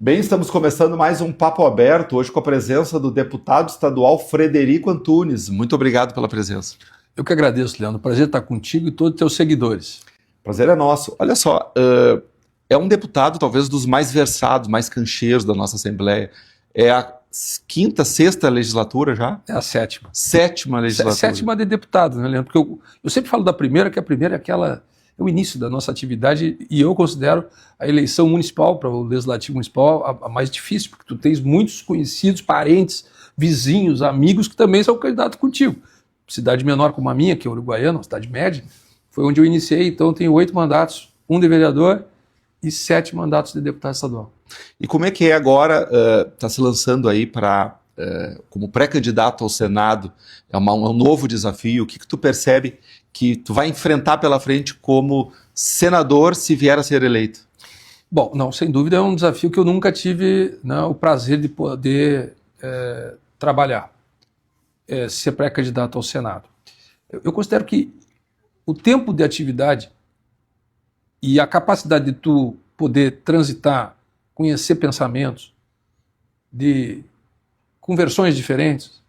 Bem, estamos começando mais um Papo Aberto, hoje com a presença do deputado estadual Frederico Antunes. Muito obrigado pela presença. Eu que agradeço, Leandro. Prazer estar contigo e todos os teus seguidores. Prazer é nosso. Olha só, é um deputado talvez dos mais versados, mais cancheiros da nossa Assembleia. É a quinta, sexta legislatura já? É a sétima. Sétima legislatura. Sétima de deputado, né, Leandro? Porque eu sempre falo da primeira, que a primeira é o início da nossa atividade, e eu considero a eleição municipal, para o legislativo municipal, a mais difícil, porque tu tens muitos conhecidos, parentes, vizinhos, amigos que também são candidatos contigo. Cidade menor como a minha, que é Uruguaiana, uma cidade média, foi onde eu iniciei, então eu tenho 8 mandatos, 1 de vereador e 7 mandatos de deputado estadual. E como é que é agora, está se lançando aí como pré-candidato ao Senado, é um novo desafio, o que tu percebe que tu vai enfrentar pela frente como senador se vier a ser eleito? Bom, não, sem dúvida é um desafio que eu nunca tive, né, o prazer de poder trabalhar, ser pré-candidato ao Senado. Eu considero que o tempo de atividade e a capacidade de tu poder transitar, conhecer pensamentos com versões diferentes,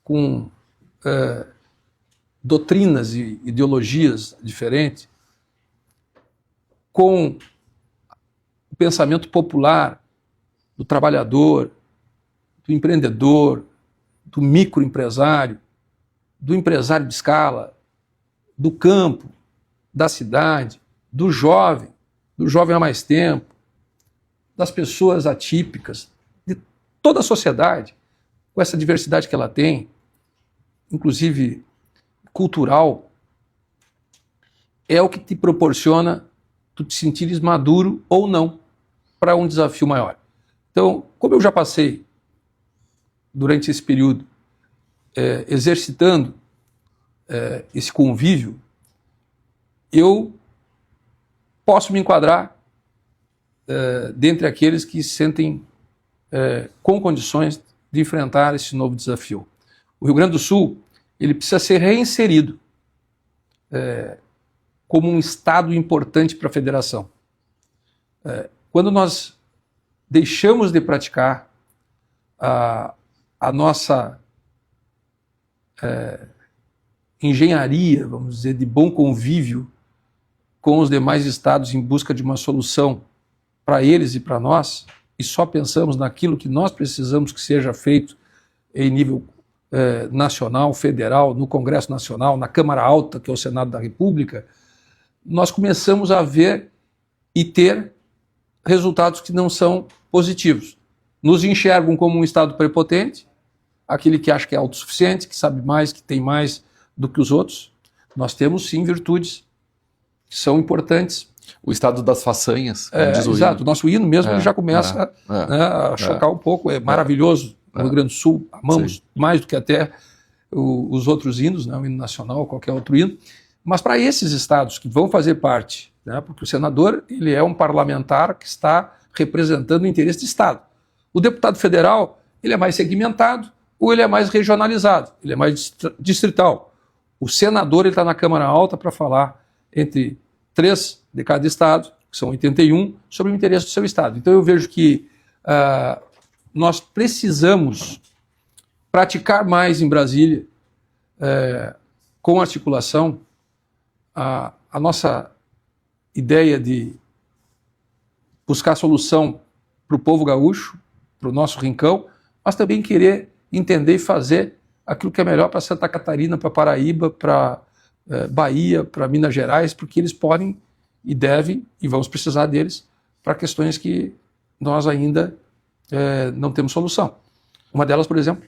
com doutrinas e ideologias diferentes, com o pensamento popular do trabalhador, do empreendedor, do microempresário, do empresário de escala, do campo, da cidade, do jovem há mais tempo, das pessoas atípicas, de toda a sociedade, com essa diversidade que ela tem, inclusive cultural, é o que te proporciona tu te sentires maduro ou não para um desafio maior. Então, como eu já passei durante esse período exercitando esse convívio, eu posso me enquadrar dentre aqueles que se sentem com condições de enfrentar esse novo desafio. O Rio Grande do Sul ele precisa ser reinserido como um estado importante para a federação. Quando nós deixamos de praticar a nossa engenharia, vamos dizer, de bom convívio com os demais estados em busca de uma solução para eles e para nós, e só pensamos naquilo que nós precisamos que seja feito em nível nacional, federal, no Congresso Nacional, na Câmara Alta, que é o Senado da República, nós começamos a ver e ter resultados que não são positivos. Nos enxergam como um estado prepotente, aquele que acha que é autossuficiente, que sabe mais, que tem mais do que os outros. Nós temos sim virtudes que são importantes. O estado das façanhas, diz o exato, hino. O nosso hino mesmo ele já começa a chocar um pouco, é maravilhoso. No Rio Grande do Sul, amamos sim. Mais do que até os outros hinos, né, o hino nacional, qualquer outro hino. Mas para esses estados que vão fazer parte, né, porque o senador ele é um parlamentar que está representando o interesse do estado. O deputado federal ele é mais segmentado ou ele é mais regionalizado, ele é mais distrital. O senador está na Câmara Alta para falar entre 3 de cada estado, que são 81, sobre o interesse do seu estado. Então eu vejo que nós precisamos praticar mais em Brasília, com articulação, a nossa ideia de buscar solução para o povo gaúcho, para o nosso rincão, mas também querer entender e fazer aquilo que é melhor para Santa Catarina, para Paraíba, para Bahia, para Minas Gerais, porque eles podem e devem, e vamos precisar deles, para questões que nós ainda não temos solução. Uma delas, por exemplo,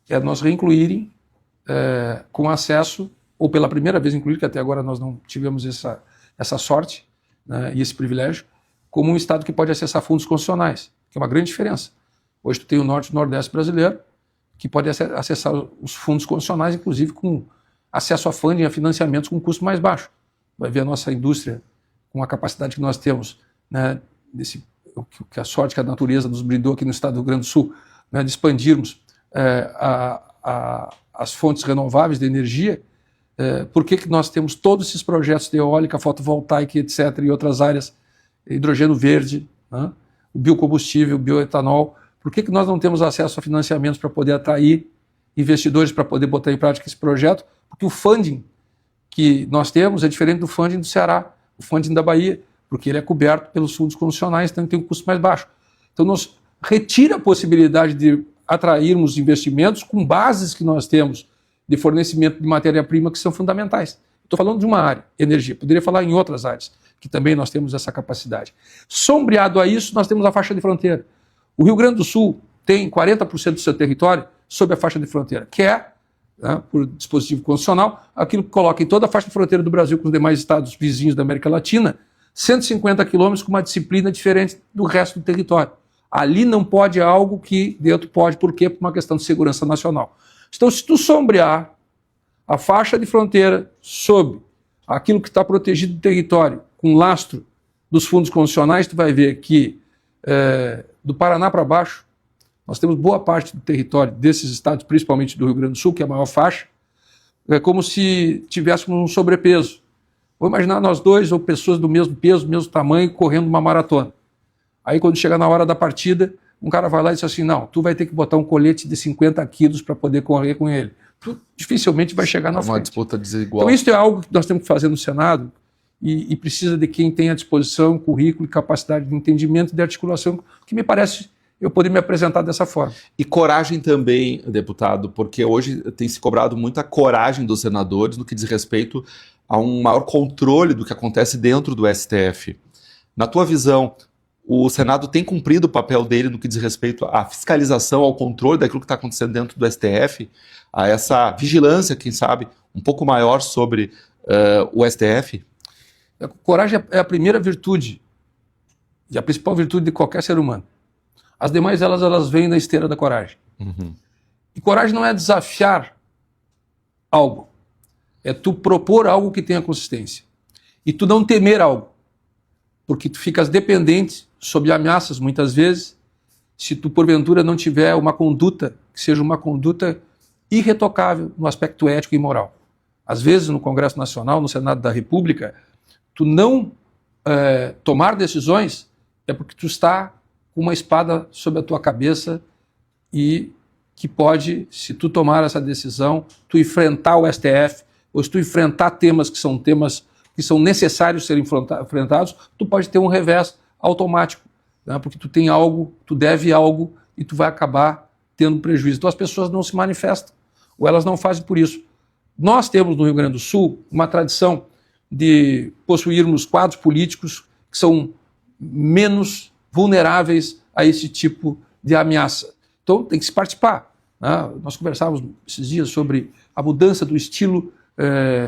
é nós reincluírem com acesso, ou pela primeira vez incluir, que até agora nós não tivemos essa sorte, né, e esse privilégio, como um estado que pode acessar fundos constitucionais, que é uma grande diferença. Hoje tu tem o Norte e o Nordeste brasileiro, que pode acessar os fundos constitucionais, inclusive com acesso a funding, a financiamentos com custo mais baixo. Vai ver a nossa indústria, com a capacidade que nós temos, né, que a sorte que a natureza nos brindou aqui no estado do Rio Grande do Sul, né, de expandirmos as fontes renováveis de energia. Por que nós temos todos esses projetos de eólica, fotovoltaica, etc., e outras áreas, hidrogênio verde, né? o biocombustível, o bioetanol. Por que nós não temos acesso a financiamentos para poder atrair investidores para poder botar em prática esse projeto? Porque o funding que nós temos é diferente do funding do Ceará, o funding da Bahia, porque ele é coberto pelos fundos convencionais, então tem um custo mais baixo. Então nos retira a possibilidade de atrairmos investimentos com bases que nós temos de fornecimento de matéria-prima que são fundamentais. Estou falando de uma área, energia, poderia falar em outras áreas, que também nós temos essa capacidade. Sombreado a isso, nós temos a faixa de fronteira. O Rio Grande do Sul tem 40% do seu território sob a faixa de fronteira, que é, né, por dispositivo constitucional, aquilo que coloca em toda a faixa de fronteira do Brasil com os demais estados vizinhos da América Latina, 150 quilômetros com uma disciplina diferente do resto do território. Ali não pode algo que dentro pode. Por quê? Por uma questão de segurança nacional. Então, se tu sombrear a faixa de fronteira sob aquilo que está protegido do território, com lastro dos fundos constitucionais, tu vai ver que do Paraná para baixo, nós temos boa parte do território desses estados, principalmente do Rio Grande do Sul, que é a maior faixa, é como se tivéssemos um sobrepeso. Vou imaginar nós dois ou pessoas do mesmo peso, mesmo tamanho, correndo uma maratona. Aí quando chega na hora da partida, um cara vai lá e diz assim, não, tu vai ter que botar um colete de 50 quilos para poder correr com ele. Tu dificilmente vai chegar na frente. Uma disputa desigual. Então isso é algo que nós temos que fazer no Senado e precisa de quem tem à disposição currículo e capacidade de entendimento e de articulação, que me parece eu poder me apresentar dessa forma. E coragem também, deputado, porque hoje tem se cobrado muita coragem dos senadores no que diz respeito a um maior controle do que acontece dentro do STF. Na tua visão, o Senado tem cumprido o papel dele no que diz respeito à fiscalização, ao controle daquilo que está acontecendo dentro do STF, a essa vigilância, quem sabe, um pouco maior sobre o STF? A coragem é a primeira virtude e a principal virtude de qualquer ser humano. As demais, elas vêm na esteira da coragem. Uhum. E coragem não é desafiar algo. É tu propor algo que tenha consistência. E tu não temer algo. Porque tu ficas dependente, sob ameaças muitas vezes, se tu porventura não tiver uma conduta que seja uma conduta irretocável no aspecto ético e moral. Às vezes no Congresso Nacional, no Senado da República, tu não tomar decisões é porque tu está com uma espada sobre a tua cabeça e que pode, se tu tomar essa decisão, tu enfrentar o STF, ou se tu enfrentar temas que são necessários serem enfrentados, tu pode ter um revés automático, né? Porque tu tem algo, tu deve algo e tu vai acabar tendo prejuízo. Então as pessoas não se manifestam, ou elas não fazem por isso. Nós temos no Rio Grande do Sul uma tradição de possuirmos quadros políticos que são menos vulneráveis a esse tipo de ameaça. Então tem que se participar, né? Nós conversávamos esses dias sobre a mudança do estilo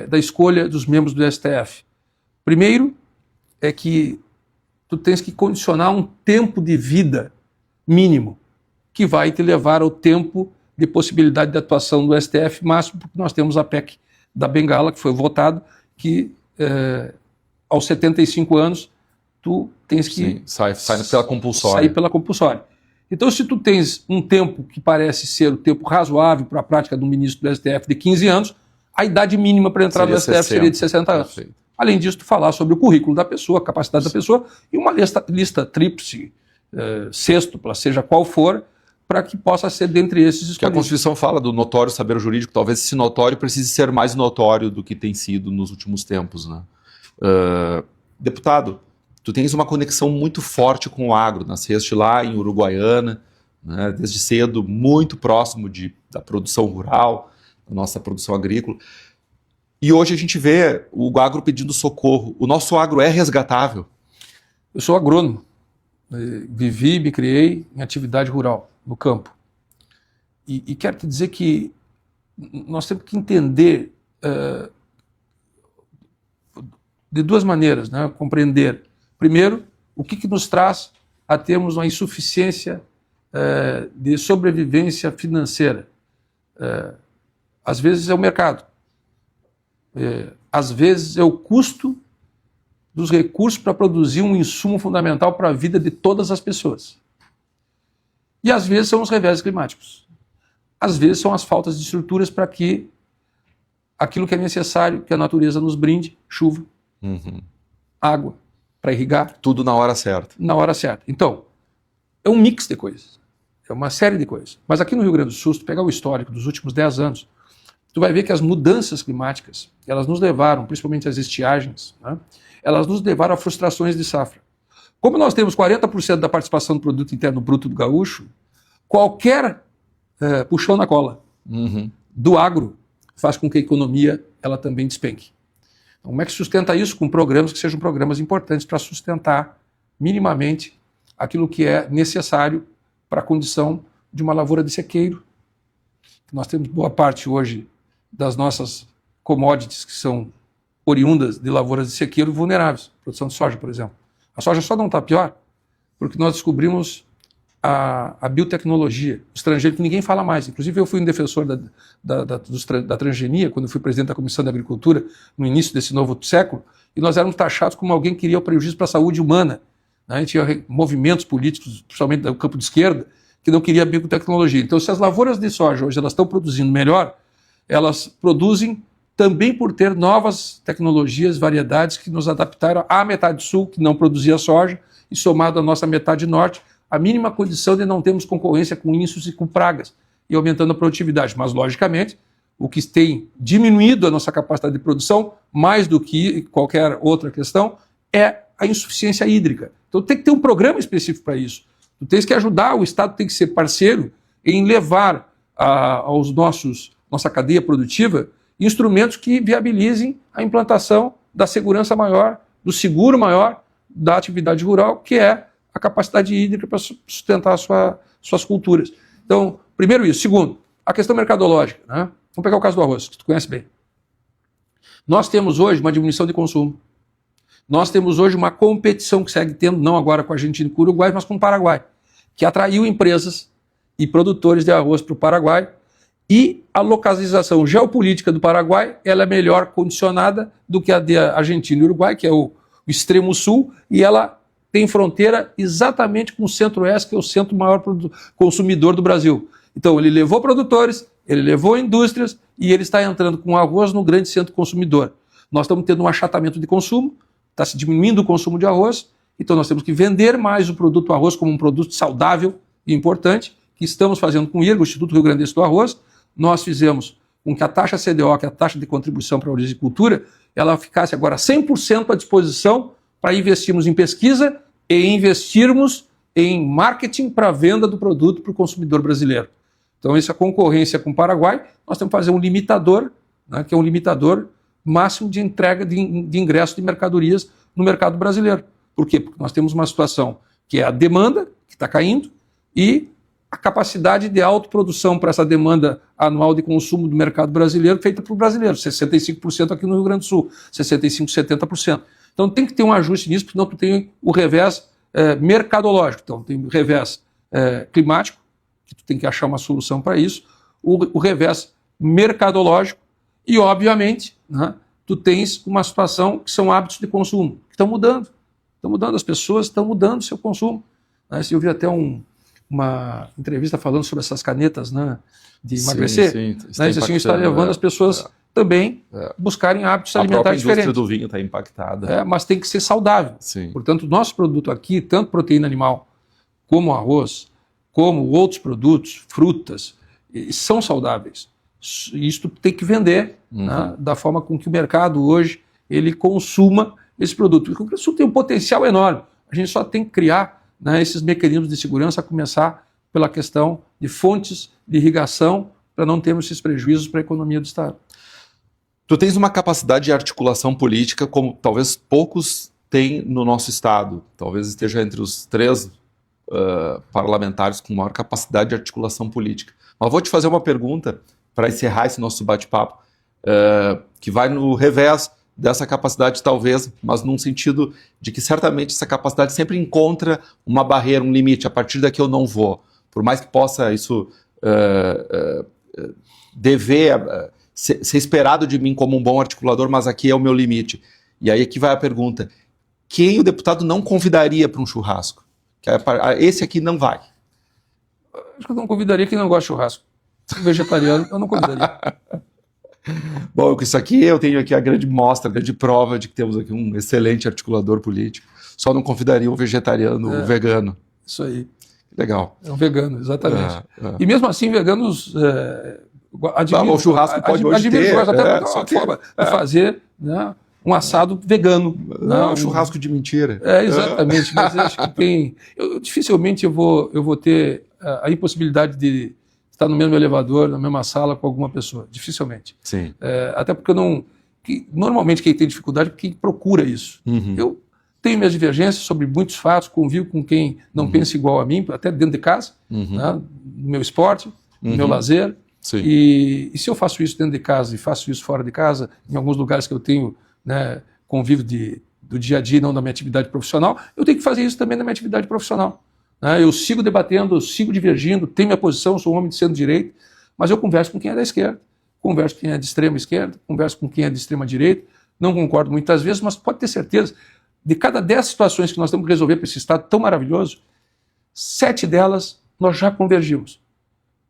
da escolha dos membros do STF. Primeiro é que tu tens que condicionar um tempo de vida mínimo que vai te levar ao tempo de possibilidade de atuação do STF máximo, porque nós temos a PEC da Bengala, que foi votado, que aos 75 anos tu tens que sai pela compulsória. Sair pela compulsória. Então, se tu tens um tempo que parece ser o tempo razoável para a prática do ministro do STF de 15 anos, a idade mínima para entrar no STF seria de 60 anos. Perfeito. Além disso, tu falar sobre o currículo da pessoa, a capacidade da pessoa e uma lista tríplice, sextupla, seja qual for, para que possa ser dentre esses escolhidos. Que a Constituição fala do notório saber jurídico, talvez esse notório precise ser mais notório do que tem sido nos últimos tempos, né? Deputado, tu tens uma conexão muito forte com o agro, nasceste lá em Uruguaiana, né, desde cedo, muito próximo da produção rural, da nossa produção agrícola. E hoje a gente vê o agro pedindo socorro. O nosso agro é resgatável? Eu sou agrônomo. Vivi e me criei em atividade rural, no campo. E quero te dizer que nós temos que entender de duas maneiras, né, compreender. Primeiro, o que nos traz a termos uma insuficiência de sobrevivência financeira. Às vezes é o mercado. Às vezes é o custo dos recursos para produzir um insumo fundamental para a vida de todas as pessoas. E às vezes são os reveses climáticos. Às vezes são as faltas de estruturas para que aquilo que é necessário, que a natureza nos brinde, chuva, água, para irrigar. Tudo na hora certa. Na hora certa. Então, é um mix de coisas, é uma série de coisas. Mas aqui no Rio Grande do Sul, se tu pegar o histórico dos últimos 10 anos, tu vai ver que as mudanças climáticas, elas nos levaram, principalmente as estiagens, né, elas nos levaram a frustrações de safra. Como nós temos 40% da participação do produto interno bruto do gaúcho, qualquer puxão na cola do agro faz com que a economia ela também despenque. Então, como é que sustenta isso? Com programas que sejam programas importantes para sustentar minimamente aquilo que é necessário para a condição de uma lavoura de sequeiro. Nós temos boa parte hoje das nossas commodities que são oriundas de lavouras de sequeiro vulneráveis, produção de soja, por exemplo. A soja só não está pior porque nós descobrimos a biotecnologia estrangeira, que ninguém fala mais. Inclusive, eu fui um defensor da transgenia, quando eu fui presidente da Comissão de Agricultura, no início desse novo século, e nós éramos taxados como alguém que queria o prejuízo para a saúde humana. Né? A gente tinha movimentos políticos, principalmente do campo de esquerda, que não queria a biotecnologia. Então, se as lavouras de soja hoje elas estão produzindo melhor, elas produzem também por ter novas tecnologias, variedades que nos adaptaram à metade sul, que não produzia soja, e somado à nossa metade norte, a mínima condição de não termos concorrência com índices e com pragas, e aumentando a produtividade. Mas, logicamente, o que tem diminuído a nossa capacidade de produção, mais do que qualquer outra questão, é a insuficiência hídrica. Então tem que ter um programa específico para isso. Tu tens que ajudar, o Estado tem que ser parceiro em levar aos nossa cadeia produtiva instrumentos que viabilizem a implantação da segurança maior, do seguro maior da atividade rural, que é a capacidade hídrica para sustentar suas culturas. Então, primeiro isso. Segundo, a questão mercadológica. Né? Vamos pegar o caso do arroz, que tu conhece bem. Nós temos hoje uma diminuição de consumo. Nós temos hoje uma competição que segue tendo, não agora com a Argentina e com o Uruguai, mas com o Paraguai, que atraiu empresas e produtores de arroz para o Paraguai, e a localização geopolítica do Paraguai ela é melhor condicionada do que a da Argentina e Uruguai, que é o extremo sul, e ela tem fronteira exatamente com o centro-oeste, que é o centro maior consumidor do Brasil. Então ele levou produtores, ele levou indústrias, e ele está entrando com arroz no grande centro consumidor. Nós estamos tendo um achatamento de consumo, está se diminuindo o consumo de arroz, então nós temos que vender mais o produto arroz como um produto saudável e importante, que estamos fazendo com o IRGA, o Instituto Rio Grandense do Arroz. Nós fizemos com que a taxa CDO, que é a taxa de contribuição para a agricultura, ela ficasse agora 100% à disposição para investirmos em pesquisa e investirmos em marketing para a venda do produto para o consumidor brasileiro. Então, essa concorrência com o Paraguai, nós temos que fazer um limitador, né, que é um limitador máximo de entrega de ingresso de mercadorias no mercado brasileiro. Por quê? Porque nós temos uma situação que é a demanda, que está caindo, e a capacidade de autoprodução para essa demanda anual de consumo do mercado brasileiro feita para o brasileiro, 65% aqui no Rio Grande do Sul, 65%, 70%. Então tem que ter um ajuste nisso, porque senão tu tem o revés mercadológico. Então tem o revés climático, que tu tem que achar uma solução para isso, o revés mercadológico e, obviamente, né, tu tens uma situação que são hábitos de consumo, que estão mudando, as pessoas estão mudando o seu consumo. Né? Eu vi até uma entrevista falando sobre essas canetas, né, de emagrecer. Sim, né? Isso assim, está levando as pessoas também buscarem hábitos alimentares diferentes. A própria indústria do vinho está impactada. Mas tem que ser saudável. Sim. Portanto, o nosso produto aqui, tanto proteína animal como arroz, como outros produtos, frutas, são saudáveis. Isso tem que vender né, da forma com que o mercado hoje ele consuma esse produto. Isso tem um potencial enorme. A gente só tem que criar, né, esses mecanismos de segurança, a começar pela questão de fontes de irrigação, para não termos esses prejuízos para a economia do Estado. Tu tens uma capacidade de articulação política como talvez poucos têm no nosso Estado. Talvez esteja entre os 3 parlamentares com maior capacidade de articulação política. Mas vou te fazer uma pergunta para encerrar esse nosso bate-papo, que vai no revés dessa capacidade talvez, mas num sentido de que certamente essa capacidade sempre encontra uma barreira, um limite. A partir daqui eu não vou. Por mais que possa isso ser esperado de mim como um bom articulador, mas aqui é o meu limite. E aí aqui vai a pergunta: quem o deputado não convidaria para um churrasco? Esse aqui não vai. Acho que eu não convidaria quem não gosta de churrasco. Vegetariano, eu não convidaria. Bom, com isso aqui eu tenho aqui a grande mostra, a grande prova de que temos aqui um excelente articulador político. Só não convidaria um vegetariano, um vegano. Isso aí. Legal. É um vegano, exatamente. E mesmo assim, veganos admiram o churrasco pode hoje ter. Até uma forma de fazer, né, um assado vegano. Não, um churrasco de mentira. Exatamente. Mas eu acho que tem... dificilmente eu vou ter a impossibilidade de estar no mesmo elevador, na mesma sala com alguma pessoa. Dificilmente. Sim. Até porque eu não... normalmente quem tem dificuldade é quem procura isso. Eu tenho minhas divergências sobre muitos fatos, convivo com quem não pensa igual a mim, até dentro de casa, né, no meu esporte, no meu lazer. Sim. E se eu faço isso dentro de casa e faço isso fora de casa, em alguns lugares que eu tenho, né, convívio do dia a dia, não da minha atividade profissional, eu tenho que fazer isso também na minha atividade profissional. Né? Eu sigo debatendo, eu sigo divergindo, tenho minha posição, sou um homem de centro-direita, mas eu converso com quem é da esquerda, converso com quem é de extrema esquerda, converso com quem é de extrema direita, não concordo muitas vezes, mas pode ter certeza, de cada 10 situações que nós temos que resolver para esse Estado tão maravilhoso, 7 delas nós já convergimos.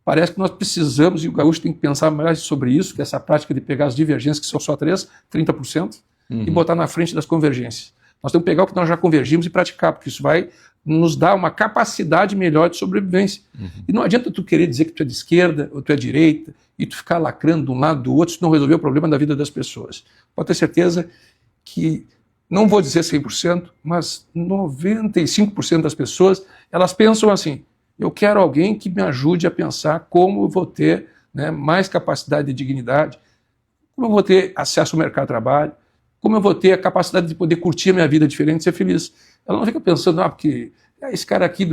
Parece que nós precisamos, e o gaúcho tem que pensar mais sobre isso, que essa prática de pegar as divergências, que são só 30%, e botar na frente das convergências. Nós temos que pegar o que nós já convergimos e praticar, porque isso vai nos dar uma capacidade melhor de sobrevivência. E não adianta tu querer dizer que tu é de esquerda ou tu é de direita, e tu ficar lacrando de um lado do outro, se não resolver o problema da vida das pessoas. Pode ter certeza que, não vou dizer 100%, mas 95% das pessoas, elas pensam assim: eu quero alguém que me ajude a pensar como eu vou ter, né, mais capacidade de dignidade, como eu vou ter acesso ao mercado de trabalho, como eu vou ter a capacidade de poder curtir a minha vida diferente e ser feliz. Ela não fica pensando, porque esse cara aqui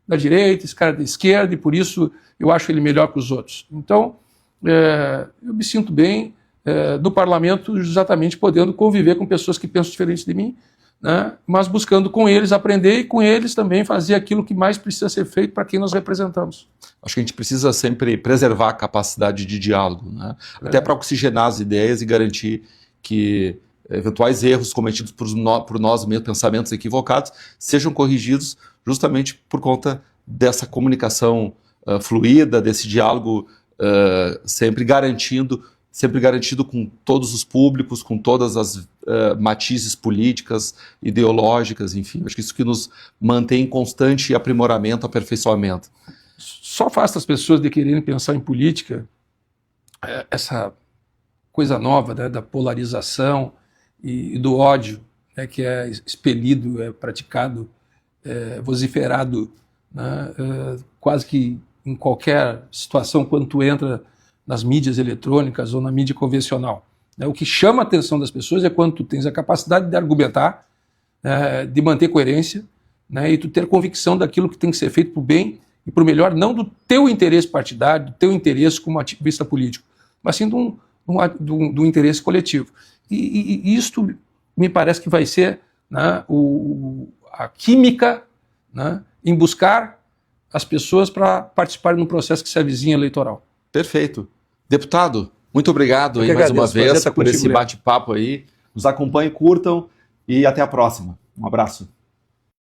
da direita, esse cara da esquerda, e por isso eu acho ele melhor que os outros. Então, eu me sinto bem no parlamento exatamente podendo conviver com pessoas que pensam diferente de mim, né, mas buscando com eles aprender e com eles também fazer aquilo que mais precisa ser feito para quem nós representamos. Acho que a gente precisa sempre preservar a capacidade de diálogo, né? Até para oxigenar as ideias e garantir que eventuais erros cometidos por nós mesmos, pensamentos equivocados, sejam corrigidos justamente por conta dessa comunicação fluida, desse diálogo sempre garantido com todos os públicos, com todas as matizes políticas, ideológicas, enfim. Acho que isso que nos mantém em constante aprimoramento, aperfeiçoamento. Só afasta as pessoas de quererem pensar em política, essa coisa nova, né, da polarização e do ódio, né, que é expelido, é praticado, vociferado, né, quase que em qualquer situação quando tu entra nas mídias eletrônicas ou na mídia convencional. O que chama a atenção das pessoas é quando tu tens a capacidade de argumentar, de manter coerência, né, e tu ter convicção daquilo que tem que ser feito para o bem e para o melhor, não do teu interesse partidário, do teu interesse como ativista político, mas sim do interesse coletivo. E isto me parece que vai ser, né, a química, né, em buscar as pessoas para participarem no processo que se avizinha eleitoral. Perfeito. Deputado, muito obrigado aí mais uma vez por esse bate-papo aí. Nos acompanhem, curtam e até a próxima. Um abraço.